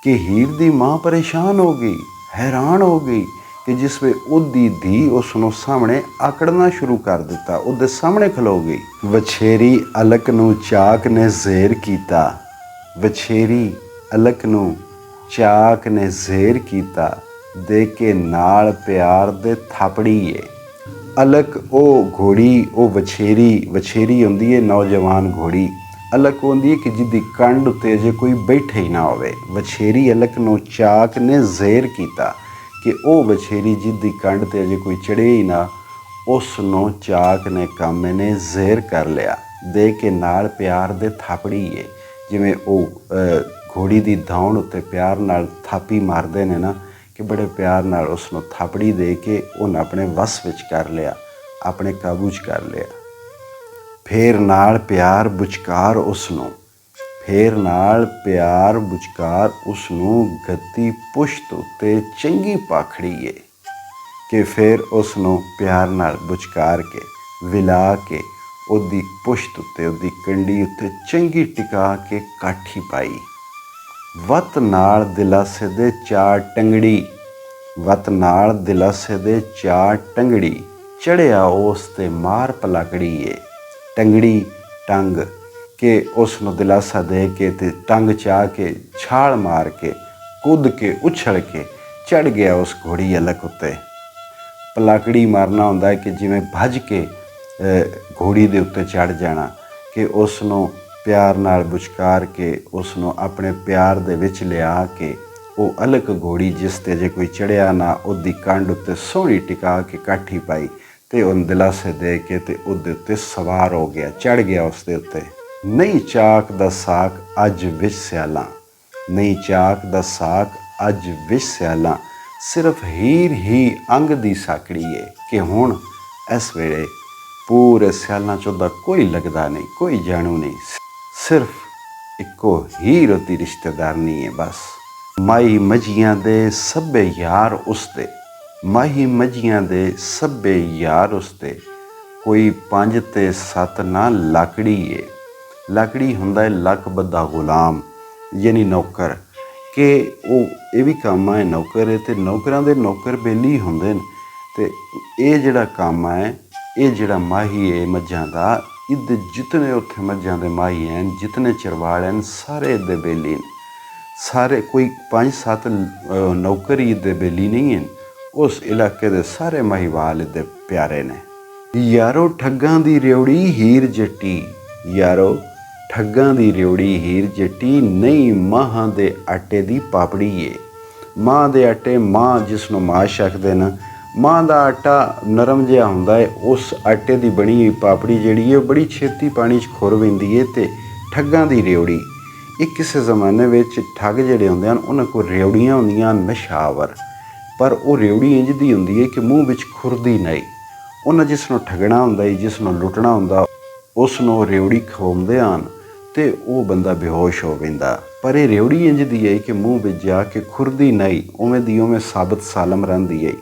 ਕਿ ਹੀਰ ਦੀ ਮਾਂ ਪਰੇਸ਼ਾਨ ਹੋ ਗਈ, ਹੈਰਾਨ ਹੋ ਗਈ ਕਿ ਜਿਸ ਵੇ ਉਹਦੀ ਧੀ ਉਸ ਨੂੰ ਸਾਹਮਣੇ ਆਕੜਨਾ ਸ਼ੁਰੂ ਕਰ ਦਿੱਤਾ, ਉਹਦੇ ਸਾਹਮਣੇ ਖਲੋ ਗਈ। ਵਛੇਰੀ ਅਲਕ ਨੂੰ ਚਾਕ ਨੇ ਜ਼ੇਰ ਕੀਤਾ, ਵਛੇਰੀ ਅਲਕ ਨੂੰ ਚਾਕ ਨੇ ਜ਼ੇਰ ਕੀਤਾ, ਦੇ ਕੇ ਨਾਲ ਪਿਆਰ ਦੇ ਥਾਪੜੀ ਏ। ਅਲਕ ਉਹ ਘੋੜੀ, ਉਹ ਵਛੇਰੀ, ਵਛੇਰੀ ਹੁੰਦੀ ਹੈ ਨੌਜਵਾਨ ਘੋੜੀ, ਅਲਕ ਹੁੰਦੀ ਹੈ ਕਿ ਜਿਹਦੀ ਕੰਡ ਉੱਤੇ ਜੇ ਕੋਈ ਬੈਠੇ ਹੀ ਨਾ ਹੋਵੇ। ਵਛੇਰੀ ਅਲਕ ਨੂੰ ਚਾਕ ਨੇ ਜ਼ੇਰ ਕੀਤਾ ਕਿ ਉਹ ਵਛੇਰੀ ਜਿਹਦੀ ਕੰਡ 'ਤੇ ਅਜੇ ਕੋਈ ਚੜ੍ਹੇ ਹੀ ਨਾ, ਉਸ ਨੂੰ ਚਾਕ ਨੇ ਕਾਮੇ ਨੇ ਜ਼ੇਰ ਕਰ ਲਿਆ। ਦੇ ਕੇ ਨਾਲ ਪਿਆਰ ਦੇ ਥਾਪੜੀ ਏ, ਜਿਵੇਂ ਉਹ ਘੋੜੀ ਦੀ ਧੌਣ ਉੱਤੇ ਪਿਆਰ ਨਾਲ ਥਾਪੀ ਮਾਰਦੇ ਨੇ ਨਾ, ਕਿ ਬੜੇ ਪਿਆਰ ਨਾਲ ਉਸ ਨੂੰ ਥਾਪੜੀ ਦੇ ਕੇ ਉਹਨੇ ਆਪਣੇ ਵੱਸ ਵਿੱਚ ਕਰ ਲਿਆ, ਆਪਣੇ ਕਾਬੂ 'ਚ ਕਰ ਲਿਆ। ਫੇਰ ਨਾਲ ਪਿਆਰ ਵਿਚਕਾਰ ਉਸ ਨੂੰ, ਫੇਰ ਨਾਲ ਪਿਆਰ ਵਿਚਕਾਰ ਉਸ ਨੂੰ ਗੱਦੀ ਪੁਸ਼ਤ ਉੱਤੇ ਚੰਗੀ ਪਾਖੜੀ ਏ, ਕਿ ਫਿਰ ਉਸ ਨੂੰ ਪਿਆਰ ਨਾਲ ਵਿਚਕਾਰ ਕੇ ਵਿਲਾ ਕੇ ਉਹਦੀ ਪੁਸ਼ਤ ਉੱਤੇ, ਉਹਦੀ ਕੰਡੀ ਉੱਤੇ ਚੰਗੀ ਟਿਕਾ ਕੇ ਕਾਠੀ ਪਾਈ। ਵਤ ਨਾਲ ਦਿਲਾਸੇ ਦੇ ਚਾਰ ਟੰਗੜੀ, ਵਤ ਨਾਲ ਦਿਲਾਸੇ ਦੇ ਚਾਰ ਟੰਗੜੀ, ਚੜਿਆ ਉਸ ਤੇ ਮਾਰ ਪਲਾਕੜੀ ਏ। ਟੰਗੜੀ ਟੰਗ ਕੇ ਉਸ ਨੂੰ ਦਿਲਾਸਾ ਦੇ ਕੇ ਤੇ ਟੰਗ ਚਾ ਕੇ ਛਾਲ ਮਾਰ ਕੇ ਕੁੱਦ ਕੇ ਉਛਲ ਕੇ ਚੜ ਗਿਆ ਉਸ ਘੋੜੀ ਅਲਕ ਉੱਤੇ। ਪਲਾਕੜੀ ਮਾਰਨਾ ਹੁੰਦਾ ਹੈ ਕਿ ਜਿਵੇਂ ਭੱਜ ਕੇ ਘੋੜੀ ਦੇ ਉੱਤੇ ਚੜ੍ਹ ਜਾਣਾ, ਕਿ ਉਸ ਨੂੰ ਪਿਆਰ ਨਾਲ ਵਿਚਕਾਰ ਕੇ ਉਸ ਨੂੰ ਆਪਣੇ ਪਿਆਰ ਦੇ ਵਿੱਚ ਲਿਆ ਕੇ ਉਹ ਅਲਕ ਘੋੜੀ ਜਿਸ 'ਤੇ ਜੇ ਕੋਈ ਚੜ੍ਹਿਆ ਨਾ, ਉਹਦੀ ਕੰਡ ਉੱਤੇ ਸੋਹਣੀ ਟਿਕਾ ਕੇ ਕਾਠੀ ਪਾਈ ਤੇ ਉਹਨੂੰ ਦਿਲਾਸੇ ਦੇ ਕੇ ਤੇ ਉਹਦੇ ਉੱਤੇ ਸਵਾਰ ਹੋ ਗਿਆ, ਚੜ੍ਹ ਗਿਆ ਉਸ ਦੇ ਉੱਤੇ। ਨਹੀਂ ਚਾਕ ਦਾ ਸਾਕ ਅੱਜ ਵਿੱਚ ਸਿਆਲਾਂ, ਨਹੀਂ ਚਾਕ ਦਾ ਸਾਕ ਅੱਜ ਵਿੱਚ ਸਿਆਲਾਂ, ਸਿਰਫ ਹੀਰ ਹੀ ਅੰਗ ਦੀ ਸਾਕੜੀ ਏ, ਕਿ ਹੁਣ ਇਸ ਵੇਲੇ ਪੂਰੇ ਸਿਆਲਾਂ 'ਚ ਉਹਦਾ ਕੋਈ ਲੱਗਦਾ ਨਹੀਂ, ਕੋਈ ਜਾਣੂ ਨਹੀਂ, ਸਿਰਫ ਇੱਕੋ ਹੀਰ ਉਹਦੀ ਰਿਸ਼ਤੇਦਾਰਨੀ ਹੈ ਬਸ। ਮਾਈ ਮੱਝੀਆਂ ਦੇ ਸਭੇ ਯਾਰ ਉਸਦੇ, ਮਾਹੀ ਮੱਝੀਆਂ ਦੇ ਸਭੇ ਯਾਰ ਉਸਦੇ, ਕੋਈ 5 ਤੇ 7 ਨਾ ਲਾਕੜੀ ਏ। ਲਾਕੜੀ ਹੁੰਦਾ ਹੈ ਲੱਕ ਬੱਧਾ ਗੁਲਾਮ, ਯਾਨੀ ਨੌਕਰ, ਕਿ ਉਹ ਇਹ ਵੀ ਕੰਮ ਹੈ ਨੌਕਰ ਹੈ, ਅਤੇ ਨੌਕਰਾਂ ਦੇ ਨੌਕਰ ਬੇਲੀ ਹੁੰਦੇ ਨੇ। ਅਤੇ ਇਹ ਜਿਹੜਾ ਕੰਮ ਹੈ, ਇਹ ਜਿਹੜਾ ਮਾਹੀ ਹੈ ਮੱਝਾਂ ਦਾ, ਇਹਦੇ ਜਿਤਨੇ ਉੱਥੇ ਮੱਝਾਂ ਦੇ ਮਾਹੀ ਹਨ, ਜਿਤਨੇ ਚਰਵਾਲ ਹਨ, ਸਾਰੇ ਇਹਦੇ ਬੇਲੀ ਨੇ, ਸਾਰੇ। ਕੋਈ 5-7 ਨੌਕਰ ਹੀ ਇਹਦੇ ਬੇਲੀ ਨਹੀਂ ਹਨ, ਉਸ ਇਲਾਕੇ ਦੇ ਸਾਰੇ ਮਹੀਵਾਲ ਇਹਦੇ ਪਿਆਰੇ ਨੇ। ਯਾਰੋ ਠੱਗਾਂ ਦੀ ਰਿਉੜੀ ਹੀਰ ਜੱਟੀ, ਯਾਰੋ ਠੱਗਾਂ ਦੀ ਰਿਉੜੀ ਹੀਰ ਜੱਟੀ, ਨਹੀਂ ਮਾਹਾਂ ਦੇ ਆਟੇ ਦੀ ਪਾਪੜੀ ਏ। ਮਾਂ ਦੇ ਆਟੇ, ਮਾਂ ਜਿਸ ਨੂੰ ਮਾਸ਼ ਆਖਦੇ ਨਾ, ਮਾਂ ਦਾ ਆਟਾ ਨਰਮ ਜਿਹਾ ਹੁੰਦਾ ਹੈ, ਉਸ ਆਟੇ ਦੀ ਬਣੀ ਹੋਈ ਪਾਪੜੀ ਜਿਹੜੀ ਹੈ ਉਹ ਬੜੀ ਛੇਤੀ ਪਾਣੀ 'ਚ ਖੁਰ ਪੈਂਦੀ ਹੈ। ਅਤੇ ਠੱਗਾਂ ਦੀ ਰਿਉੜੀ, ਇਹ ਕਿਸੇ ਜ਼ਮਾਨੇ ਵਿੱਚ ਠੱਗ ਜਿਹੜੇ ਹੁੰਦੇ ਹਨ ਉਹਨਾਂ ਕੋਲ ਰਿਉੜੀਆਂ ਹੁੰਦੀਆਂ ਨਸ਼ਾਵਰ, ਪਰ ਉਹ ਰਿਉੜੀ ਇੰਝ ਦੀ ਹੁੰਦੀ ਹੈ ਕਿ ਮੂੰਹ ਵਿੱਚ ਖੁਰਦੀ ਨਹੀਂ। ਉਹਨਾਂ ਜਿਸ ਨੂੰ ਠੱਗਣਾ ਹੁੰਦਾ ਹੈ, ਜਿਸ ਨੂੰ ਲੁੱਟਣਾ ਹੁੰਦਾ, ਉਸ ਨੂੰ ਰਿਉੜੀ ਖਵਾਉਂਦੇ ਹਨ ਅਤੇ ਉਹ ਬੰਦਾ ਬੇਹੋਸ਼ ਹੋ ਪੈਂਦਾ। ਪਰ ਇਹ ਰਿਉੜੀ ਇੰਝ ਦੀ ਹੈ ਕਿ ਮੂੰਹ ਵਿੱਚ ਜਾ ਕੇ ਖੁਰਦੀ ਨਹੀਂ, ਉਵੇਂ ਦੀ ਉਵੇਂ ਸਾਬਤ ਸਾਲਮ ਰਹਿੰਦੀ ਹੈ।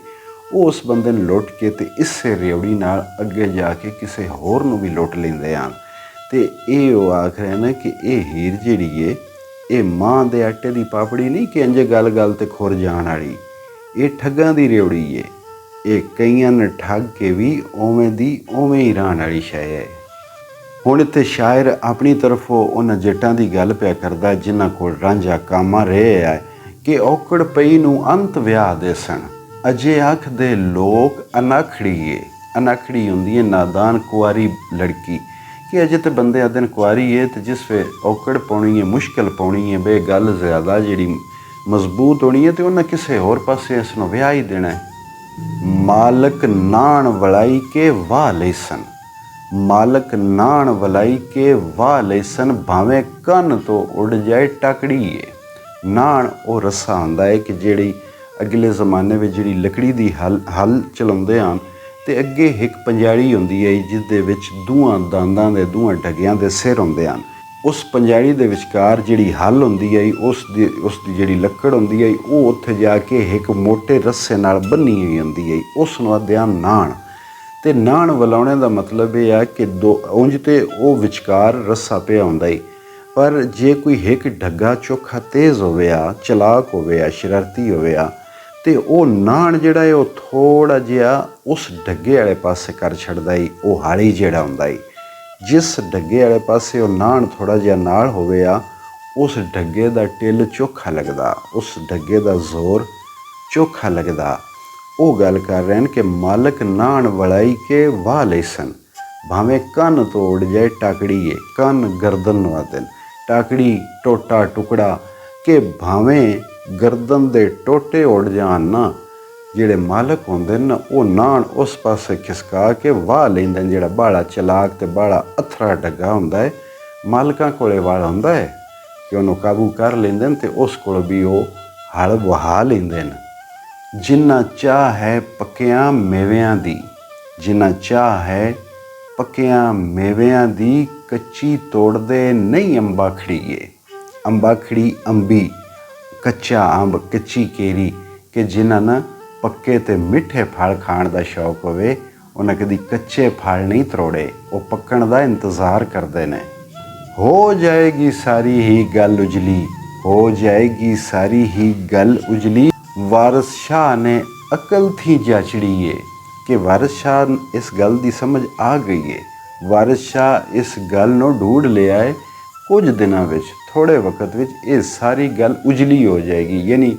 ਉਹ ਉਸ ਬੰਦੇ ਨੂੰ ਲੁੱਟ ਕੇ ਅਤੇ ਇਸੇ ਰਿਉੜੀ ਨਾਲ ਅੱਗੇ ਜਾ ਕੇ ਕਿਸੇ ਹੋਰ ਨੂੰ ਵੀ ਲੁੱਟ ਲੈਂਦੇ ਹਨ। ਅਤੇ ਇਹ ਉਹ ਆਖ ਰਹੇ ਨੇ ਕਿ ਇਹ ਹੀਰ ਜਿਹੜੀ ਹੈ, ਇਹ ਮਾਂ ਦੇ ਆਟੇ ਦੀ ਪਾਪੜੀ ਨਹੀਂ ਕਿ ਇੰਝ ਗੱਲ ਗੱਲ 'ਤੇ ਖੁਰ ਜਾਣ ਵਾਲੀ, ਇਹ ਠੱਗਾਂ ਦੀ ਰਿਉੜੀ ਹੈ। ਇਹ ਕਈਆਂ ਨੇ ਠੱਗ ਕੇ ਵੀ ਉਵੇਂ ਦੀ ਉਵੇਂ ਹੀ ਰਹਿਣ ਵਾਲੀ ਸ਼ੈ ਹੈ। ਹੁਣ ਇੱਥੇ ਸ਼ਾਇਰ ਆਪਣੀ ਤਰਫੋਂ ਉਹਨਾਂ ਜੱਟਾਂ ਦੀ ਗੱਲ ਪਿਆ ਕਰਦਾ ਜਿਨ੍ਹਾਂ ਕੋਲ ਰਾਂਝਾ ਕਾਮਾ ਰਹੇ ਹੈ, ਕਿ ਔਕੜ ਪਈ ਨੂੰ ਅੰਤ ਵਿਆਹ ਦੇ ਸਣ, ਅਜੇ ਆਖਦੇ ਲੋਕ ਅਨਾਖੜੀ ਏ। ਅਨਾਖੜੀ ਹੁੰਦੀ ਹੈ ਨਾਦਾਨ ਕੁਆਰੀ ਲੜਕੀ, ਕਿ ਅਜੇ ਤਾਂ ਬੰਦੇ ਆਦਨ ਕੁਆਰੀ ਏ, ਅਤੇ ਜਿਸ ਵੇ ਔਕੜ ਪਾਉਣੀ ਹੈ, ਮੁਸ਼ਕਿਲ ਪਾਉਣੀ ਹੈ, ਬੇ ਗੱਲ ਜ਼ਿਆਦਾ ਜਿਹੜੀ ਮਜ਼ਬੂਤ ਹੋਣੀ ਹੈ, ਅਤੇ ਉਹਨਾਂ ਕਿਸੇ ਹੋਰ ਪਾਸੇ ਇਸ ਨੂੰ ਵਿਆਹ ਹੀ ਦੇਣਾ ਹੈ। ਮਾਲਕ ਨਾਣ ਵਲਾਈ ਕੇ ਵਾਹ ਲਈ ਸਨ, ਮਾਲਕ ਨਾਣ ਵਲਾਈ ਕੇ ਵਾਹ ਲਈ ਸਨ, ਭਾਵੇਂ ਕੰਨ ਤੋਂ ਉੱਡ ਜਾਏ ਟਾਕੜੀ ਏ। ਨਾਣ ਉਹ ਰੱਸਾ ਹੁੰਦਾ ਹੈ ਕਿ ਜਿਹੜੀ ਅਗਲੇ ਜ਼ਮਾਨੇ ਵਿੱਚ ਜਿਹੜੀ ਲੱਕੜੀ ਦੀ ਹਲ ਚਲਾਉਂਦੇ ਹਨ, ਅਤੇ ਅੱਗੇ ਇੱਕ ਪੰਜਾੜੀ ਹੁੰਦੀ ਹੈ ਜਿਸ ਦੇ ਵਿੱਚ ਦੋਵਾਂ ਦੰਦਾਂ ਦੇ ਦੋਵਾਂ ਢੱਗਿਆਂ ਦੇ ਸਿਰ ਹੁੰਦੇ ਹਨ। ਉਸ ਪੰਜਾੜੀ ਦੇ ਵਿਚਕਾਰ ਜਿਹੜੀ ਹਲ ਹੁੰਦੀ ਹੈ, ਉਸ ਦੀ ਜਿਹੜੀ ਲੱਕੜ ਹੁੰਦੀ ਹੈ, ਉਹ ਉੱਥੇ ਜਾ ਕੇ ਇੱਕ ਮੋਟੇ ਰੱਸੇ ਨਾਲ ਬੰਨੀ ਹੋਈ ਹੁੰਦੀ ਹੈ, ਉਸ ਨੂੰ ਆਖਦੇ ਹਨ ਨਾਣ। ਅਤੇ ਨਾਣ ਵਲਾਉਣੇ ਦਾ ਮਤਲਬ ਇਹ ਹੈ ਕਿ ਉਂਝ ਤੇ ਉਹ ਵਿਚਕਾਰ ਰੱਸਾ ਪਿਆ ਹੁੰਦਾ ਹੈ, ਪਰ ਜੇ ਕੋਈ ਇੱਕ ਢੱਗਾ ਚੋਖਾ ਤੇਜ਼ ਹੋਵੇ ਆ, ਚਲਾਕ ਹੋਵੇ ਆ, ਸ਼ਰਾਰਤੀ ਹੋਵੇ ਆ, ਅਤੇ ਉਹ ਨਾਣ ਜਿਹੜਾ ਹੈ ਉਹ ਥੋੜ੍ਹਾ ਜਿਹਾ ਉਸ ਢੱਗੇ ਵਾਲੇ ਪਾਸੇ ਕਰ ਛੱਡਦਾ ਏ। ਉਹ ਹਾਲੀ ਜਿਹੜਾ ਹੁੰਦਾ ਏ, ਜਿਸ ਢੱਗੇ ਵਾਲੇ ਪਾਸੇ ਉਹ ਨਾਣ ਥੋੜ੍ਹਾ ਜਿਹਾ ਨਾਲ ਹੋਵੇ ਆ, ਉਸ ਢੱਗੇ ਦਾ ਟਿੱਲ ਚੋਖਾ ਲੱਗਦਾ, ਉਸ ਢੱਗੇ ਦਾ ਜ਼ੋਰ ਚੋਖਾ ਲੱਗਦਾ। ਉਹ ਗੱਲ ਕਰ ਰਹੇ ਹਨ ਕਿ ਮਾਲਕ ਨਾਣ ਵਲਾਈ ਕੇ ਵਾਹ ਲਈ ਸਨ, भावें कन तोड़ जाए टाकड़ीए, कन गर्दन नवा देन, टाकड़ी टोटा टुकड़ा कि भावें गर्दन दे टोटे उड़ जान ना, ਜਿਹੜੇ ਮਾਲਕ ਹੁੰਦੇ ਨੇ ਉਹ ਨਾਣ ਉਸ ਪਾਸੇ ਖਿਸਕਾ ਕੇ ਵਾਹ ਲੈਂਦੇ ਨੇ। ਜਿਹੜਾ ਬਾਲਾ ਚਲਾਕ ਤੇ ਬਾਲਾ ਅਥਰਾ ਡੱਗਾ ਹੁੰਦਾ ਹੈ, ਮਾਲਕਾਂ ਕੋਲੇ ਵਾਲ ਹੁੰਦਾ ਹੈ ਕਿ ਉਹਨੂੰ ਕਾਬੂ ਕਰ ਲੈਂਦੇ ਨੇ ਤੇ ਉਸ ਕੋਲ ਵੀ ਉਹ ਹਲ ਵਹਾ ਲੈਂਦੇ ਨੇ। ਜਿੰਨਾ ਚਾਹ ਹੈ ਪੱਕਿਆਂ ਮੇਵਿਆਂ ਦੀ, ਜਿੰਨਾ ਚਾਹ ਹੈ ਪੱਕਿਆਂ ਮੇਵਿਆਂ ਦੀ, ਕੱਚੀ ਤੋੜਦੇ ਨਹੀਂ ਅੰਬਾ ਖੜੀਏ। ਅੰਬਾ ਖੜੀ ਅੰਬੀ, ਕੱਚਾ ਅੰਬ, ਕੱਚੀ ਕੇਰੀ ਕਿ ਜਿਨ੍ਹਾਂ ਨਾ ਪੱਕੇ ਤੇ ਮਿੱਠੇ ਫਲ ਖਾਣ ਦਾ ਸ਼ੌਕ ਹੋਵੇ, ਉਹਨਾਂ ਕਦੀ ਕੱਚੇ ਫਲ ਨਹੀਂ ਤਰੋੜੇ, ਉਹ ਪੱਕਣ ਦਾ ਇੰਤਜ਼ਾਰ ਕਰਦੇ ਨੇ। ਹੋ ਜਾਏਗੀ ਸਾਰੀ ਹੀ ਗੱਲ ਉਜਲੀ, ਹੋ ਜਾਏਗੀ ਸਾਰੀ ਹੀ ਗੱਲ ਉਜਲੀ, ਵਾਰਿਸ ਸ਼ਾਹ ਨੇ ਅਕਲ ਥੀ ਜਾਚੜੀਏ ਕਿ ਵਾਰਿਸ ਸ਼ਾਹ ਇਸ ਗੱਲ ਦੀ ਸਮਝ ਆ ਗਈ ਹੈ। ਵਾਰਿਸ ਸ਼ਾਹ ਇਸ ਗੱਲ ਨੂੰ ਢੂੰਢ ਲਿਆ ਹੈ। ਕੁਝ ਦਿਨਾਂ ਵਿੱਚ, ਥੋੜ੍ਹੇ ਵਕਤ ਵਿੱਚ ਇਹ ਸਾਰੀ ਗੱਲ ਉਜਲੀ ਹੋ ਜਾਏਗੀ, ਯਾਨੀ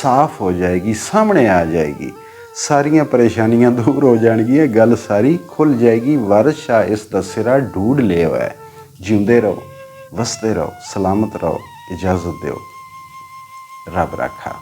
ਸਾਫ਼ ਹੋ ਜਾਏਗੀ, ਸਾਹਮਣੇ ਆ ਜਾਏਗੀ। ਸਾਰੀਆਂ ਪਰੇਸ਼ਾਨੀਆਂ ਦੂਰ ਹੋ ਜਾਣਗੀਆਂ, ਗੱਲ ਸਾਰੀ ਖੁੱਲ੍ਹ ਜਾਏਗੀ। ਵਾਰਿਸ ਸ਼ਾਹ ਇਸ ਦਾ ਸਿਰਾ ਢੂੰਢ ਲਿਆ ਹੋਇਆ ਹੈ। ਜਿਉਂਦੇ ਰਹੋ, ਵਸਦੇ ਰਹੋ, ਸਲਾਮਤ ਰਹੋ। ਇਜਾਜ਼ਤ ਦਿਓ। ਰੱਬ ਰਾਖਾ।